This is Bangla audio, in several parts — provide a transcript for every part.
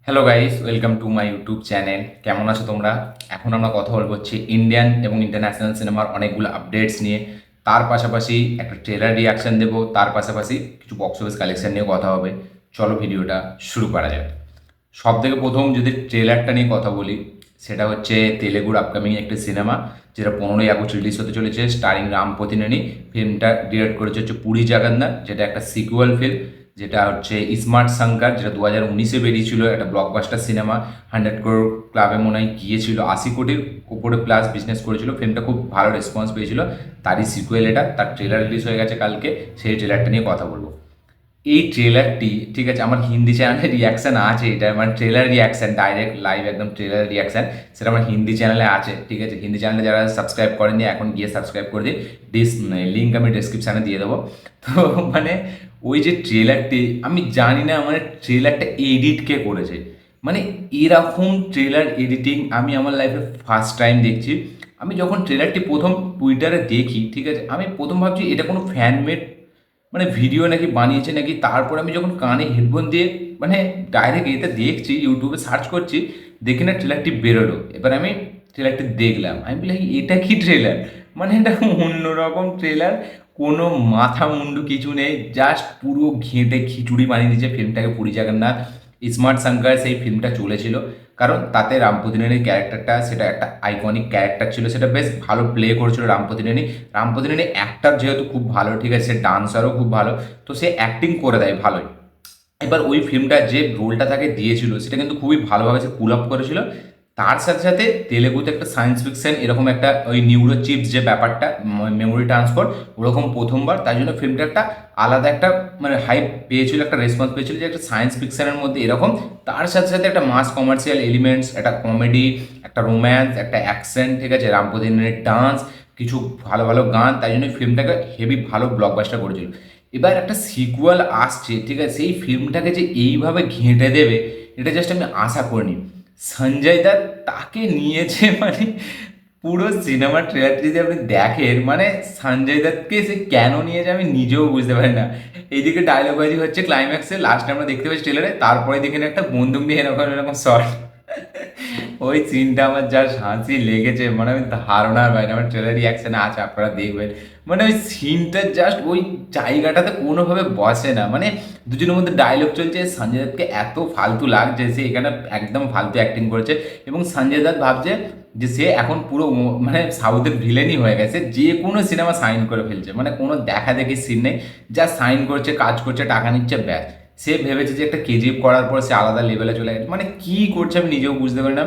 Hello guys, welcome to my YouTube channel. কেমন আছো তোমরা? এখন আমরা কথা বলবো হচ্ছে ইন্ডিয়ান এবং ইন্টারন্যাশনাল সিনেমার অনেকগুলো আপডেটস নিয়ে। তার পাশাপাশি একটা ট্রেলার রিয়াকশন দেবো, তার পাশাপাশি কিছু বক্স অফিস কালেকশন নিয়ে কথা হবে। চলো ভিডিওটা শুরু করা যাক। সব থেকে প্রথম যদি ট্রেলারটা নিয়ে কথা বলি, সেটা হচ্ছে তেলেগুর আপকামিং একটি সিনেমা, যেটা 15ই আগস্ট রিলিজ হতে চলেছে, স্টারিং রাম পোতিনেনি। ফিল্মটা ডিরেক্ট করেছে হচ্ছে পুরী জগন্নাথ, যেটা একটা সিকুয়াল ফিল্ম, যেটা হচ্ছে স্মার্ট শঙ্কর, যেটা 2019-এ বেরিয়েছিল, একটা ব্লকবাস্টার সিনেমা। 100 crore ক্লাবে মনে হয় গিয়েছিল, 80 কোটির উপরে প্লাস বিজনেস করেছিল। ফিল্মটা খুব ভালো রেসপন্স পেয়েছিল। তারই সিকুয়েল এটা, তার ট্রেলার রিলিজ হয়ে গেছে কালকে। সেই ট্রেলারটা নিয়ে কথা বলবো। এই ট্রেলারটি, ঠিক আছে, আমার হিন্দি চ্যানেলে রিয়াকশান আছে, এটা মানে ট্রেলার রিয়াকশান, ডাইরেক্ট লাইভ একদম ট্রেলার রিয়াকশান, সেটা আমার হিন্দি চ্যানেলে আছে। ঠিক আছে, হিন্দি চ্যানেলে যারা সাবস্ক্রাইব করেননি এখন গিয়ে সাবস্ক্রাইব করে দিই। লিঙ্ক আমি ডিসক্রিপশানে দিয়ে দেবো। তো মানে ওই যে ট্রেলারটি, আমি জানি না মানে ট্রেলারটা এডিট কে করেছে। মানে এরকম ট্রেলার এডিটিং আমি আমার লাইফে ফার্স্ট টাইম দেখছি। আমি যখন ট্রেলারটি প্রথম টুইটারে দেখি, ঠিক আছে, আমি প্রথম ভাবছি এটা কোনো ফ্যানমেড মানে ভিডিও নাকি বানিয়েছে নাকি। তারপর আমি যখন কানে হেডফোন দিয়ে মানে ডাইরেক্ট এটা দেখছি, ইউটিউবে সার্চ করছি, দেখি না ট্রেলারটি বেরোলো। এবার আমি ট্রেলারটি দেখলাম, আমি বলি এটা কি ট্রেলার, মানে এটা অন্যরকম ট্রেলার। কোনো মাথা মুন্ডু কিছু নেই, জাস্ট পুরো ঘেঁটে খিচুড়ি বানিয়ে দিয়েছে ফিল্মটাকে পুরী জগন্নাথ। স্মার্ট শঙ্কর সেই ফিল্মটা চলেছিল, কারণ তাতে রাম পোতিনেনির ক্যারেক্টারটা, সেটা একটা আইকনিক ক্যারেক্টার ছিল, সেটা বেশ ভালো প্লে করেছিল রাম পোতিনেনি। রাম পোতিনেনি অ্যাক্টার যেহেতু খুব ভালো, ঠিক আছে, সে ডান্সারও খুব ভালো, তো সে অ্যাক্টিং করে দেয় ভালোই। এবার ওই ফিল্মটা যে রোলটা তাকে দিয়েছিল সেটা কিন্তু খুবই ভালোভাবে সে পুল আপ করেছিল। তার সাথে সাথে তেলেগুতে একটা সায়েন্স ফিকশন, এরকম একটা ওই নিউরো চিপস যে ব্যাপারটা, মেমোরি ট্রান্সফার, ওরকম প্রথমবার, তাই জন্য ফিল্মটা একটা আলাদা একটা মানে হাইপ পেয়েছিল, একটা রেসপন্স পেয়েছিল যে একটা সায়েন্স ফিকশনের মধ্যে এরকম। তার সাথে সাথে একটা মাস কমার্শিয়াল এলিমেন্টস, একটা কমেডি, একটা রোম্যান্স, একটা অ্যাকশন, ঠিক আছে, রামপদিনের ডান্স, কিছু ভালো ভালো গান, তাই জন্য ফিল্মটাকে হেভি ভালো ব্লকবাস্টার করেছিল। এবার একটা সিকুয়াল আসছে, ঠিক আছে, সেই ফিল্মটাকে যে এইভাবে ঘেঁটে দেবে, এটা জাস্ট আমি আশা করিনি। সঞ্জয় দত্ত তাকে নিয়েছে মানে পুরো সিনেমার ট্রেলারটি যদি আপনি দেখেন, মানে সঞ্জয় দত্তকে সে কেন নিয়েছে আমি নিজেও বুঝতে পারি না। এইদিকে ডায়লগবাজি হচ্ছে ক্লাইম্যাক্সে, লাস্টে আমরা দেখতে পাচ্ছি ট্রেলারে, তারপরে দেখেন একটা বন্দুক নিয়ে এরকম এরকম শট। ওই সিনটা আমার যা হাসি লেগেছে, মানে আমি ধারণার বাইরে। আমার ট্রেলার রিয়াকশনে আছে, আপনারা দেখবেন। মানে ওই সিনটা জাস্ট ওই জায়গাটাতে কোনোভাবে বসে না। মানে দুজনের মধ্যে ডায়লগ চলছে, সঞ্জয় দত্তকে এত ফালতু লাগছে, সে এখানে একদম ফালতু অ্যাক্টিং করেছে। এবং সঞ্জয় দত্ত ভাবছে যে সে এখন পুরো মানে সাউথের ভিলেনই হয়ে গেছে, যে কোনো সিনেমা সাইন করে ফেলছে, মানে কোনো দেখা দেখি সিন নেই, যা সাইন করছে, কাজ করছে, টাকা নিচ্ছে, ব্যাস। সে ভেবেছে যে একটা কেজিএফ করার পর সে আলাদা লেভেলে চলে গেছে, মানে কি করছে আমি নিজেও বুঝতে পারি না।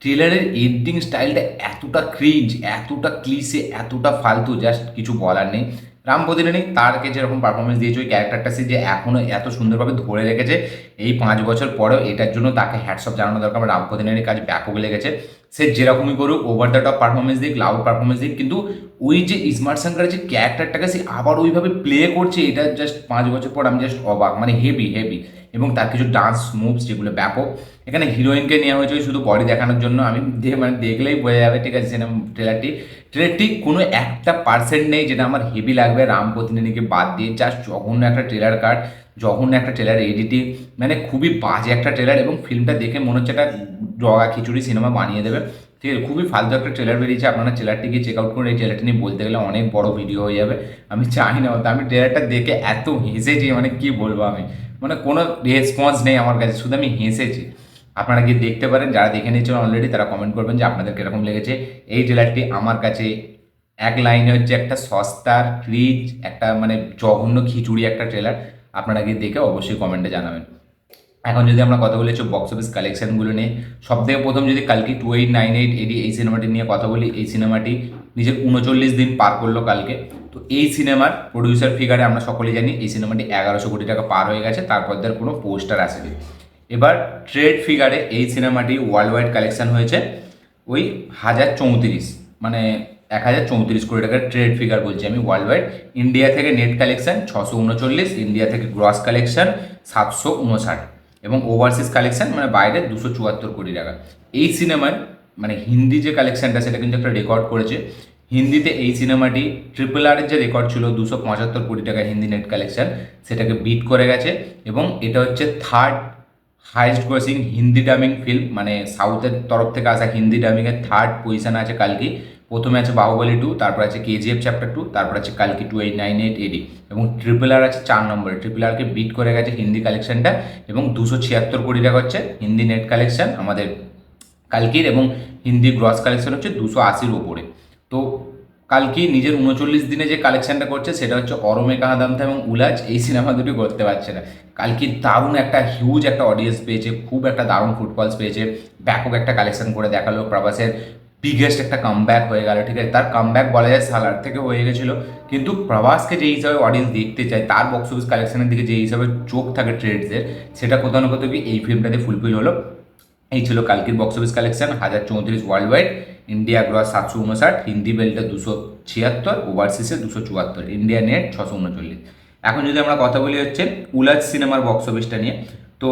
ট্রেলারের এডিটিং স্টাইলটা এতটা ক্রিঞ্জ, এতটা ক্লিসে, এতটা ফালতু, জাস্ট কিছু বলার নেই। রাম পোতিনেনি তারকে যেরকম পারফরমেন্স দিয়েছে, ওই ক্যারেক্টারটা সে যে এখনও এত সুন্দরভাবে ধরে রেখেছে এই 5 বছর পরেও, এটার জন্য তাকে হ্যাটসঅপ জানানো দরকার। রাম পোতিনেনির কাজ ব্যাপক লেগেছে। সে যেরকমই করুক, ওভার দ্য টপ পারফরমেন্স দিক, লাউড পারফরমেন্স দিক, কিন্তু ওই যে স্মার্ট শঙ্করের যে ক্যারেক্টারটাকে সে আবার ওইভাবে প্লে করছে, এটা জাস্ট 5 বছর পর আমি জাস্ট অবাক, মানে হেভি হেভি। এবং তার কিছু ডান্স মুভস যেগুলো ব্যাপক। এখানে হিরোইনকে নেওয়া হয়েছে ওই শুধু বডি দেখানোর জন্য, আমি মানে দেখলেই বোঝা যাবে, ঠিক আছে, সিনেমা ট্রেলারটি কোনো একটা পার্সেন্ট নেই যেটা আমার হেভি লাগবে রাম পোতিনেনিকে বাদ দিয়ে। জাস্ট জঘন্য একটা ট্রেলার কাট, জঘন্য একটা ট্রেলার এডিটিং, মানে খুবই বাজে একটা ট্রেলার। এবং ফিল্মটা দেখে মনে হচ্ছে একটা জগা খিচুড়ি সিনেমা বানিয়ে দেবে। ঠিক আছে, খুবই ফালতু একটা ট্রেলার বেরিয়েছে। আপনারা ট্রেলারটি গিয়ে চেক আউট করুন। এই ট্রেলারটি নিয়ে বলতে গেলে অনেক বড় ভিডিও হয়ে যাবে, আমি চাই না হতো। আমি ট্রেলারটা দেখে এত হেসেছি, মানে কি বলবো আমি, মানে কোনো রেসপন্স নেই আমার কাছে, শুধু আমি হেসেছি। আপনারা গিয়ে দেখতে পারেন, যারা দেখে নিয়েছেন অলরেডি তারা কমেন্ট করবেন যে আপনাদের কীরকম লেগেছে এই ট্রেলারটি। আমার কাছে এক লাইনে হচ্ছে একটা সস্তার ফ্রিজ, একটা মানে জঘন্য খিচুড়ি একটা ট্রেলার। আপনারা গিয়ে দেখে অবশ্যই কমেন্টে জানাবেন। এখন যদি আমরা কথা বলি হচ্ছে বক্স অফিস কালেকশনগুলো নিয়ে, সবথেকে প্রথম যদি কালকে 2898 এডি এই সিনেমাটি নিয়ে কথা বলি, এই সিনেমাটি নিজের 39 দিন পার করলো কালকে। তো এই সিনেমার প্রডিউসার ফিগারে আমরা সকলেই জানি এই সিনেমাটি 1100 কোটি টাকা পার হয়ে গেছে, তারপর তার কোনো পোস্টার আসেনি। এবার ট্রেড ফিগারে এই সিনেমাটি ওয়ার্ল্ড ওয়াইড কালেকশন হয়েছে ওই 1034, মানে 1034 কোটি টাকার ট্রেড ফিগার বলছি আমি, ওয়ার্ল্ড ওয়াইড। ইন্ডিয়া থেকে নেট কালেকশন 639, ইন্ডিয়া থেকে গ্রস কালেকশন 759, এবং ওভারসিজ কালেকশন মানে বাইরে 274 কোটি টাকা। এই সিনেমার মানে হিন্দি যে কালেকশনটা সেটা কিন্তু একটা রেকর্ড করেছে। হিন্দিতে এই সিনেমাটি RRR যে রেকর্ড ছিল 275 কোটি টাকা হিন্দি নেট কালেকশন, সেটাকে বিট করে গেছে। এবং এটা হচ্ছে third highest grossing Hindi dubbing film, মানে সাউথের তরফ থেকে আসা হিন্দি ডাবিংয়ের থার্ড পজিশনে আছে কালকি। প্রথমে আছে বাহুবলী 2, তারপর আছে কেজিএফ চ্যাপ্টার 2, তারপর আছে কালকি 2898 এডি, এবং ট্রিপল আর আছে 4 নম্বরে। ট্রিপল আরকে বিট করে গেছে হিন্দি কালেকশনটা, এবং 276 কোটি টাকা হচ্ছে হিন্দি নেট কালেকশন আমাদের কালকির, এবং হিন্দি গ্রস কালেকশন হচ্ছে 280-র ওপরে। তো কালকি নিজের 39 দিনে যে কালেকশনটা করছে সেটা হচ্ছে অরমে কাহাদান্তা এবং উলাজ, এই সিনেমা দুটি করতে পারছে না। কালকি দারুণ একটা হিউজ একটা অডিয়েন্স পেয়েছে, খুব একটা দারুণ ফুটফলস পেয়েছে, ব্যাপক একটা কালেকশন করে দেখালো। প্রভাসের বিগেস্ট একটা কামব্যাক হয়ে গেল, ঠিক আছে। তার কামব্যাক বলা যায় সালার থেকে হয়ে গেছিলো, কিন্তু প্রভাসকে যে হিসাবে অডিয়েন্স দেখতে চায়, তার বক্স অফিস কালেকশনের দিকে যে হিসাবে চোখ থাকে ট্রেডসের, সেটা কোথাও না কোথাও এই ফিল্মটাতে ফুলফিল হলো। এই ছিল কালকির box office collection, 1034 world wide, India gross 759, Hindi বেল্টে 276, ওভারসিসে 274, ইন্ডিয়া নেট 639। এখন যদি আমরা কথা বলি হচ্ছে উলাজ সিনেমার বক্স অফিসটা নিয়ে, তো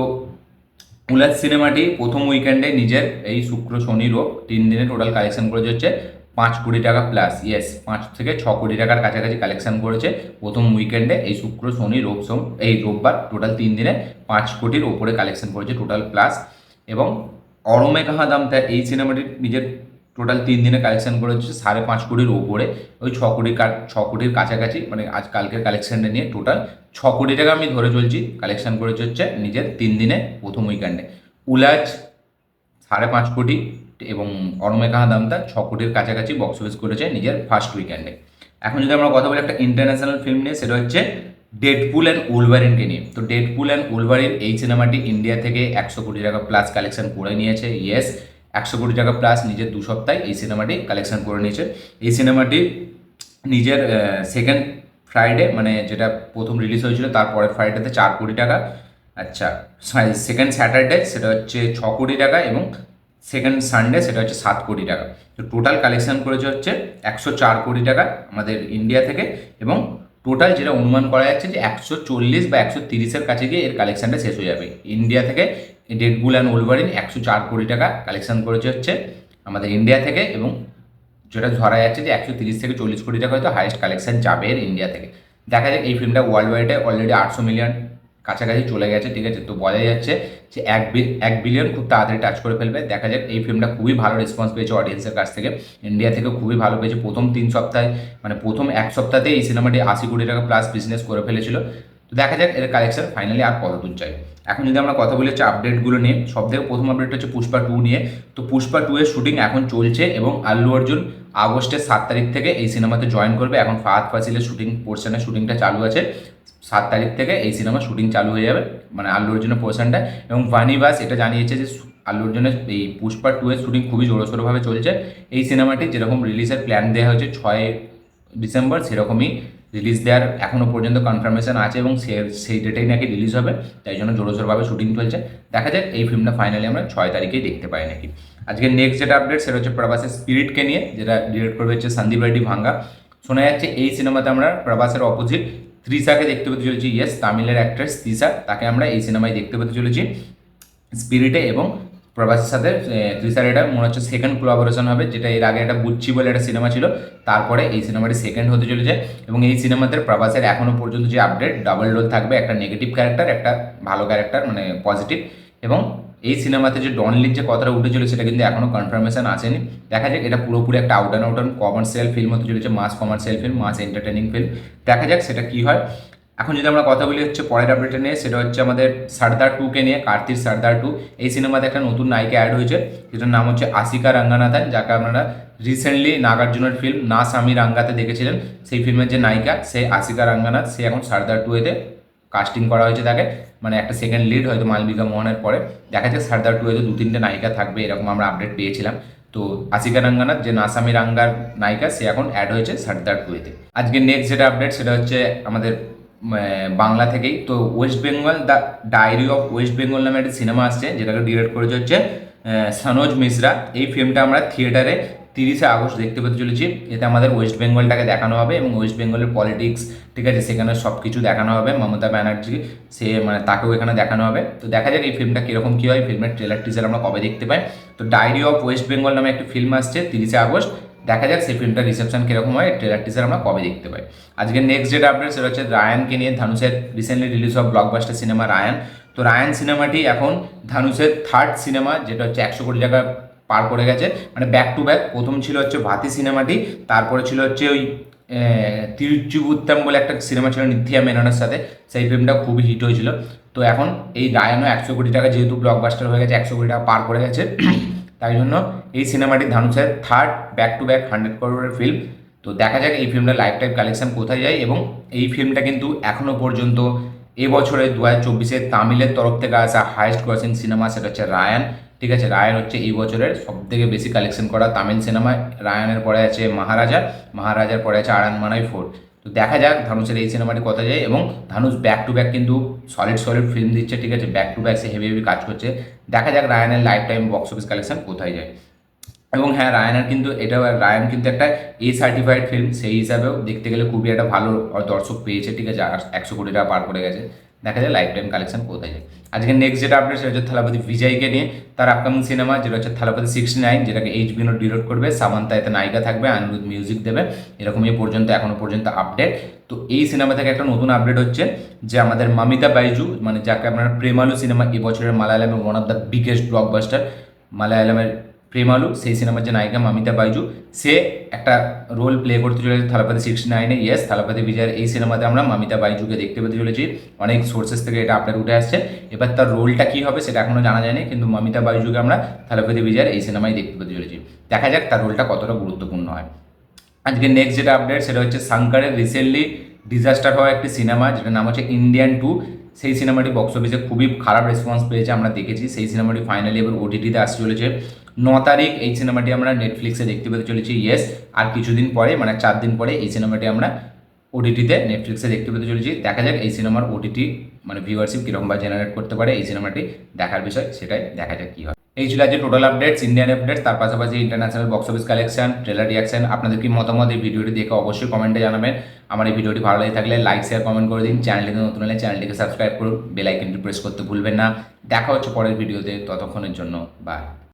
উলাজ সিনেমাটি প্রথম উইকেন্ডে নিজের এই শুক্র শনি রোব 3 দিনে টোটাল কালেকশন করেছে হচ্ছে 5 কোটি টাকা প্লাস, ইয়েস 5 থেকে 6 কোটি টাকার কাছাকাছি কালেকশন করেছে প্রথম উইকেন্ডে। এই শুক্র শনি রোব এই রোববার টোটাল 3 দিনে 5 কোটির ওপরে কালেকশন করেছে টোটাল প্লাস। এবং অরমে কাহা দামটা এই সিনেমাটির নিজের টোটাল 3 দিনে কালেকশন করেছে 5.5 কোটির ওপরে, ওই 6 কোটির কাছাকাছি, মানে আজ কালকের কালেকশনটা নিয়ে টোটাল 6 কোটি টাকা আমি ধরে চলছি কালেকশন করেছে হচ্ছে নিজের 3 দিনে প্রথম উইকেন্ডে। উলাজ 5.5 কোটি এবং অরমে কাহা দামটা 6 কোটির কাছাকাছি বক্স অফিস করেছে নিজের ফার্স্ট উইকেন্ডে। এখন যদি আমরা কথা বলি একটা ইন্টারন্যাশনাল ফিল্ম নিয়ে, সেটা হচ্ছে ডেডপুল অ্যান্ড উলভারিনকে নিয়ে। তো ডেডপুল অ্যান্ড উলভারিন এই সিনেমাটি ইন্ডিয়া থেকে 100 কোটি টাকা প্লাস কালেকশন করে নিয়েছে, ইয়েস 100 কোটি টাকা প্লাস নিজের 2 সপ্তাহে এই সিনেমাটি কালেকশন করে নিয়েছে। এই সিনেমাটি নিজের সেকেন্ড ফ্রাইডে, মানে যেটা প্রথম রিলিজ হয়েছিল তারপরের ফ্রাইডেতে 4 কোটি টাকা, আচ্ছা সেকেন্ড স্যাটারডে সেটা হচ্ছে 6 কোটি টাকা, এবং সেকেন্ড সানডে সেটা হচ্ছে 7 কোটি টাকা। তো টোটাল কালেকশন করেছে হচ্ছে 104 কোটি টাকা আমাদের ইন্ডিয়া থেকে, এবং টোটাল যেটা অনুমান করা যাচ্ছে যে 140 বা 130-এর কাছে গিয়ে এর কালেকশনটা শেষ হয়ে যাবে। ইন্ডিয়া থেকে ডেডপুল অ্যান্ড উলভারিন 104 কোটি টাকা কালেকশন করেছে হচ্ছে আমাদের ইন্ডিয়া থেকে, এবং যেটা ধরা যাচ্ছে যে 130 থেকে 40 কোটি টাকা হয়তো হাইয়েস্ট কালেকশন যাবে এর ইন্ডিয়া থেকে। দেখা যাক, এই ফিল্মটা ওয়ার্ল্ড ওয়াইডে অলরেডি 800 মিলিয়ন কাছাকাছি চলে গেছে, ঠিক আছে। তো বলা যাচ্ছে যে 1 বিলিয়ন খুব তাড়াতাড়ি টাচ করে ফেলবে। দেখা যাক, এই ফিল্মটা খুবই ভালো রেসপন্স পেয়েছে অডিয়েন্সের কাছ থেকে, ইন্ডিয়া থেকেও খুবই ভালো পেয়েছে। প্রথম 3 সপ্তাহে, মানে প্রথম 1 সপ্তাহতে এই সিনেমাটি 80 কোটি টাকা প্লাস বিজনেস করে ফেলেছিল। তো দেখা যাক এর কালেকশন ফাইনালি আর কত দূর যায়। এখন যদি আমরা কথা বলি হচ্ছে আপডেটগুলো নিয়ে, সবথেকে প্রথম আপডেট হচ্ছে পুষ্পা 2 নিয়ে। তো পুষ্পা 2 এর শুটিং এখন চলছে, এবং আল্লু অর্জুন আগস্টের 7 তারিখ থেকে এই সিনেমাতে জয়েন করবে। এখন ফাহাদ ফাসিলের শুটিং পোর্শনের শুটিংটা চালু আছে, 7 তারিখ থেকে এই সিনেমা শুটিং চালু হয়ে যাবে, মানে আল্লু অর্জুনের পোর্শনটা। এবং ভানি বাস এটা জানিয়েছে যে আল্লু অর্জুনের এই পুষ্পা 2 এর শুটিং খুবই জোরসোরভাবে চলছে। এই সিনেমাটি যেরকম রিলিজের প্ল্যান দেওয়া হয়েছে 6 ডিসেম্বর, সেরকমই রিলিজ দেওয়ার এখনও পর্যন্ত কনফার্মেশন আছে, এবং সেই ডেটেই নাকি রিলিজ হবে, তাই জন্য জোরসোরভাবে শুটিং চলছে। দেখা যাক এই ফিল্মটা ফাইনালি আমরা 6 তারিখেই দেখতে পাই নাকি। আজকে নেক্সট যেটা আপডেট সেটা হচ্ছে প্রভাসের স্পিরিটকে নিয়ে, যেটা ডিরেক্ট করবে হচ্ছে সন্দীপ রেড্ডি ভাঙ্গা। শোনা যাচ্ছে এই সিনেমাতে আমরা প্রভাসের অপোজিট তৃষাকে দেখতে পেতে চলেছি, ইয়েস তামিলের অ্যাক্ট্রেস তৃষা, তাকে আমরা এই সিনেমায় দেখতে পেতে চলেছি স্পিরিটে। এবং প্রভাসের সাথে তৃষার এটা মনে হচ্ছে সেকেন্ড কোলাবোরেশন হবে, যেটা এর আগে একটা বুচ্চি বলে একটা সিনেমা ছিল, তারপরে এই সিনেমাটি সেকেন্ড হতে চলেছে। এবং এই সিনেমাতে প্রভাসের এখনও পর্যন্ত যে আপডেট, ডাবল রোল থাকবে, একটা নেগেটিভ ক্যারেক্টার, একটা ভালো ক্যারেক্টার মানে পজিটিভ। এবং এই সিনেমাতে যে ডন লির যে কথাটা উঠেছিল সেটা কিন্তু এখনও কনফার্মেশন আসেনি। দেখা যাক, এটা পুরোপুরি একটা আউট অ্যান্ড কমার্শিয়াল ফিল্ম হতে চলেছে, মাস কমার্শিয়াল ফিল্ম, মাস এন্টারটেনিং ফিল্ম। দেখা যাক সেটা কী হয়। এখন যদি আমরা কথা বলি হচ্ছে পরের আপডেটে নিয়ে, সেটা হচ্ছে আমাদের সর্দার 2কে নিয়ে। কার্তির সর্দার 2 এই সিনেমাতে একটা নতুন নায়িকা অ্যাড হয়েছে, যেটার নাম হচ্ছে আশিকা রঙ্গনাথন, যাকে আপনারা রিসেন্টলি নাগার্জুনের ফিল্ম না স্বামী রাঙ্গাতে দেখেছিলেন। সেই ফিল্মের যে নায়িকা সে আশিকা রঙ্গনাথ, সে এখন সর্দার 2-এতে কাস্টিং করা হয়েছে তাকে, মানে একটা সেকেন্ড লিড হয়তো মালবিকা মোহনের পরে। দেখা যাক সর্দার 2-এতে 2-3টে নায়িকা থাকবে, এরকম আমরা আপডেট পেয়েছিলাম। তো আশিকা রঙ্গনাথ যে নাসামি রাঙ্গার নায়িকা, সে এখন অ্যাড হয়েছে সর্দার 2-এতে। আজকে নেক্সট যেটা আপডেট সেটা হচ্ছে আমাদের বাংলা থেকেই। তো West Bengal the diary of West Bengal নামে একটা সিনেমা আসছে, যেটাকে ডিরেক্ট করেছে হচ্ছে সনোজ মিশ্রা। এই ফিল্মটা আমরা থিয়েটারে 30শে আগস্ট দেখতে পেতে চলেছি। এতে আমাদের ওয়েস্ট বেঙ্গলটাকে দেখানো হবে, এবং ওয়েস্ট বেঙ্গলের পলিটিক্স, ঠিক আছে, সেখানে সব কিছু দেখানো হবে। মমতা ব্যানার্জি সে মানে তাকেও এখানে দেখানো হবে। তো দেখা যাক এই ফিল্মটা কীরকম কী হয়, ফিল্মের ট্রেলার টিজার আমরা কবে দেখতে পাই। তো ডায়েরি অফ ওয়েস্ট বেঙ্গল নামে একটা ফিল্ম আসছে 30শে আগস্ট। দেখা যাক সেই ফিল্মটার রিসেপশন কীরকম হয়, ট্রেলার টিজার আমরা কবে দেখতে পাই। আজকে নেক্সট যেটা আপডেট সেটা হচ্ছে রায়ানকে নিয়ে। ধানুষের রিসেন্টলি রিলিজ হওয়া ব্লকবাস্টার সিনেমা রায়ান। তো রায়ান সিনেমাটি এখন ধানুষের থার্ড সিনেমা, যেটা হচ্ছে 100 কোটি টাকা পার করে গেছে, মানে ব্যাক টু ব্যাক। প্রথম ছিল হচ্ছে ভাতি সিনেমাটি, তারপরে ছিল হচ্ছে ওই তিরুচিবুত্তাম বলে একটা সিনেমা ছিল নিথিয়া মেননের সাথে, সেই ফিল্মটা খুবই হিট হয়েছিল। তো এখন এই রায়ানও 100 কোটি টাকা যেহেতু ব্লকবাস্টার হয়ে গেছে, 100 কোটি টাকা পার করে গেছে, তাই জন্য এই সিনেমাটি ধানুষের থার্ড ব্যাক টু ব্যাক 100 করোড়ের ফিল্ম। তো দেখা যাক এই ফিল্মটা লাইফ টাইম কালেকশন কোথায় যায়। এবং এই ফিল্মটা কিন্তু এখনও পর্যন্ত এবছরে 2024-এ তামিলের তরফ থেকে আসা হাইয়েস্ট গ্রসিং সিনেমা, সেটা হচ্ছে রায়ান। ঠিক আছে, রায়ান হচ্ছে এই বছরের সবথেকে বেশি কালেকশন করা তামিল সিনেমা। রায়ানের পরে আছে মহারাজা, মহারাজার পরে আছে আরানমানাই 4। তো দেখা যাক ধানুষের এই সিনেমাটি কোথায় যায়। এবং ধানুষ ব্যাক টু ব্যাক কিন্তু সলিড সলিড ফিল্ম দিচ্ছে, ঠিক আছে, back to back say heavy heavy কাজ করছে। দেখা যাক রায়ানের life time box office collection কোথায় যায়। এবং হ্যাঁ, রায়ানের কিন্তু এটাও, রায়ান কিন্তু একটা সার্টিফাইড ফিল্ম, সেই হিসাবেও দেখতে গেলে খুবই একটা ভালো দর্শক পেয়েছে, ঠিক আছে, 100 কোটি টাকা পার করে গেছে। দেখা যায় লাইফ টাইম কালেকশন কোথায় যায়। আজকে নেক্সট যেটা আপডেট সেটা হচ্ছে থালাপতি বিজয়কে নিয়ে, তার আপকামিং সিনেমা যেটা হচ্ছে থালাপতি 69, যেটাকে এইচবিও ডিরেক্ট করবে, সামান্তা এতে নায়িকা থাকবে, অনিরুদ্ধ মিউজিক দেবে, এরকমই পর্যন্ত এখনো পর্যন্ত আপডেট। তো এই সিনেমা থেকে একটা নতুন আপডেট হচ্ছে যে আমাদের মামিতা বাইজু, মানে যাকে আপনারা প্রেমালু সিনেমা, এবছরের মালায়ালামের one of the biggest blockbuster মালায়ালামের প্রেমালু, সেই সিনেমার যে নায়িকা মামিতা বাইজু, সে একটা রোল প্লে করতে চলেছে থালাপতি 69-এ। ইয়েস, থালাপতি বিজয়ের এই সিনেমাতে আমরা মামিতা বাইজুকে দেখতে পেতে চলেছি। অনেক সোর্সেস থেকে এটা আপডেট উঠে আসছে। এবার তার রোলটা কী হবে সেটা এখনও জানা যায়নি, কিন্তু মামিতা বাইজুকে আমরা থালাপতি বিজয়ের এই সিনেমায় দেখতে পেতে চলেছি। দেখা যাক তার রোলটা কতটা গুরুত্বপূর্ণ হয়। আজকে নেক্সট যেটা আপডেট সেটা হচ্ছে শঙ্করের রিসেন্টলি ডিজাস্টার হওয়া একটি সিনেমা, যেটার নাম হচ্ছে ইন্ডিয়ান 2। সেই সিনেমাটি বক্স অফিসে খুবই খারাপ রেসপন্স পেয়েছে, আমরা দেখেছি। সেই সিনেমাটি ফাইনালি এবার ওটিটিতে আসতে চলেছে 9 তারিখ। এই সিনেমাটি আমরা নেটফ্লিক্সে দেখতে পেতে চলেছি। ইয়েস, আর কিছুদিন পরে, মানে 4 দিন পরে এই সিনেমাটি আমরা ওটিটিতে নেটফ্লিক্সে দেখতে পেতে চলেছি। দেখা যাক এই সিনেমার ওটিটি মানে ভিউয়ারশিপ কীরকমভাবে জেনারেট করতে পারে, এই সিনেমাটি দেখার বিষয়, সেটাই দেখা যাক কী হয়। এই ছিল আজকে টোটাল আপডেটস, ইন্ডিয়ান আপডেটস, তার পাশাপাশি international box office collection, trailer reaction. আপনাদের কি মতামত এই ভিডিওটি দেখে অবশ্যই কমেন্টে জানাবেন। আমার এই ভিডিওটি ভালো লাগে থাকলে লাইক শেয়ার কমেন্ট করে দিন। চ্যানেলটিতে নতুন হলে চ্যানেলটিকে সাবস্ক্রাইব করুন, বেল আইকনটি প্রেস করতে ভুলবেন না। দেখা হচ্ছে পরের ভিডিওতে, ততক্ষণের জন্য বাই।